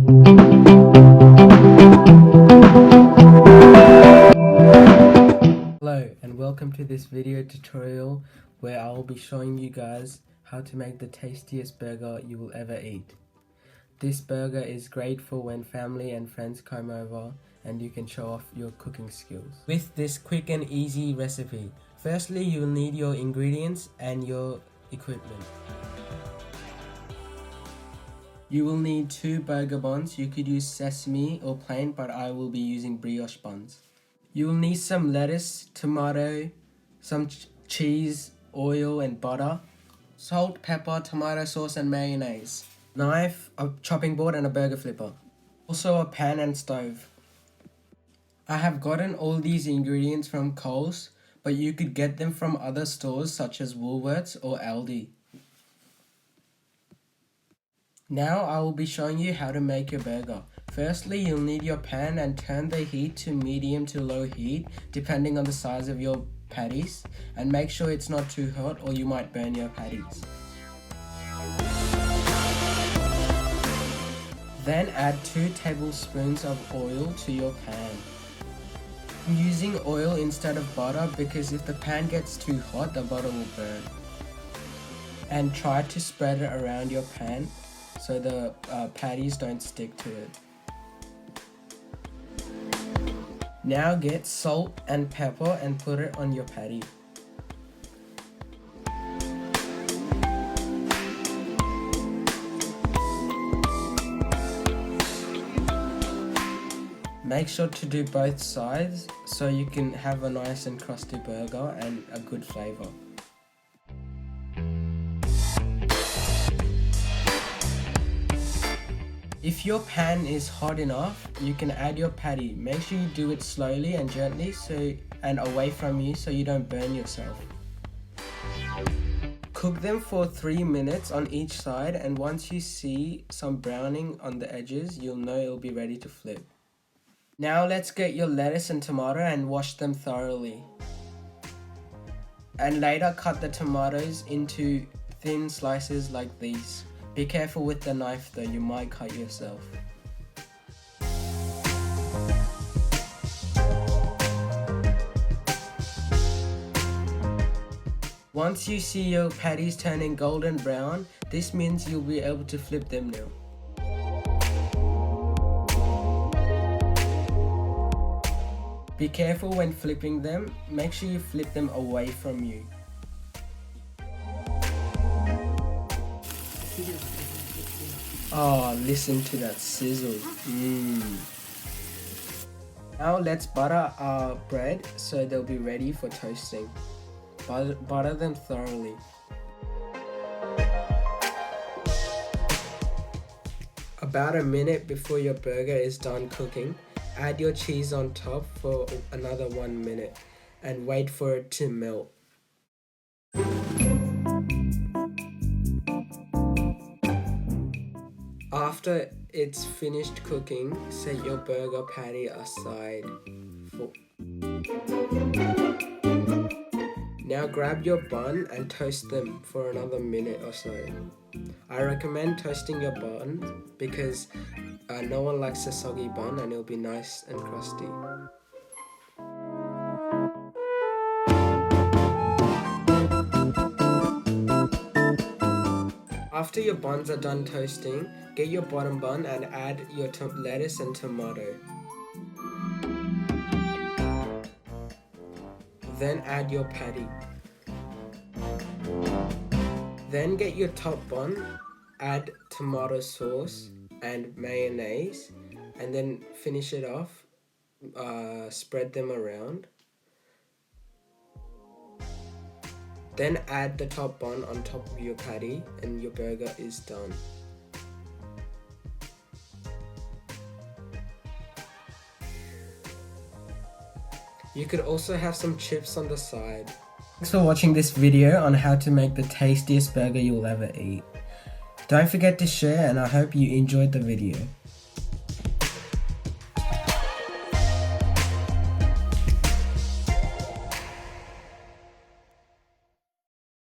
Hello and welcome to this video tutorial where I will be showing you guys how to make the tastiest burger you will ever eat. This burger is great for when family and friends come over and you can show off your cooking skills. With this quick and easy recipe, firstly you will need your ingredients and your equipment. You will need 2 burger buns. You could use sesame or plain, but I will be using brioche buns. You will need some lettuce, tomato, some cheese, oil and butter, salt, pepper, tomato sauce and mayonnaise, knife, a chopping board and a burger flipper. Also a pan and stove. I have gotten all these ingredients from Coles, but you could get them from other stores such as Woolworths or Aldi. Now I will be showing you how to make your burger. Firstly, you'll need your pan and turn the heat to medium to low heat depending on the size of your patties, and make sure it's not too hot or you might burn your patties. Then add 2 tablespoons of oil to your pan. I'm using oil instead of butter because if the pan gets too hot, the butter will burn. And try to spread it around your pan so the patties don't stick to it. Now get salt and pepper and put it on your patty. Make sure to do both sides so you can have a nice and crusty burger and a good flavor. If your pan is hot enough, you can add your patty. Make sure you do it slowly and gently and away from you so you don't burn yourself. Cook them for 3 minutes on each side, and once you see some browning on the edges, you'll know it'll be ready to flip. Now let's get your lettuce and tomato and wash them thoroughly. And later cut the tomatoes into thin slices like these. Be careful with the knife though, you might cut yourself. Once you see your patties turning golden brown, this means you'll be able to flip them now. Be careful when flipping them, make sure you flip them away from you. Oh, listen to that sizzle. Now let's butter our bread so they'll be ready for toasting. Butter them thoroughly. About a minute before your burger is done cooking, add your cheese on top for another 1 minute and wait for it to melt. After it's finished cooking, set your burger patty aside. Now grab your bun and toast them for another minute or so. I recommend toasting your bun because no one likes a soggy bun and it'll be nice and crusty. After your buns are done toasting, get your bottom bun and add your lettuce and tomato. Then add your patty. Then get your top bun, add tomato sauce and mayonnaise, and then finish it off. Spread them around. Then add the top bun on top of your patty and your burger is done. You could also have some chips on the side. Thanks for watching this video on how to make the tastiest burger you'll ever eat. Don't forget to share, and I hope you enjoyed the video.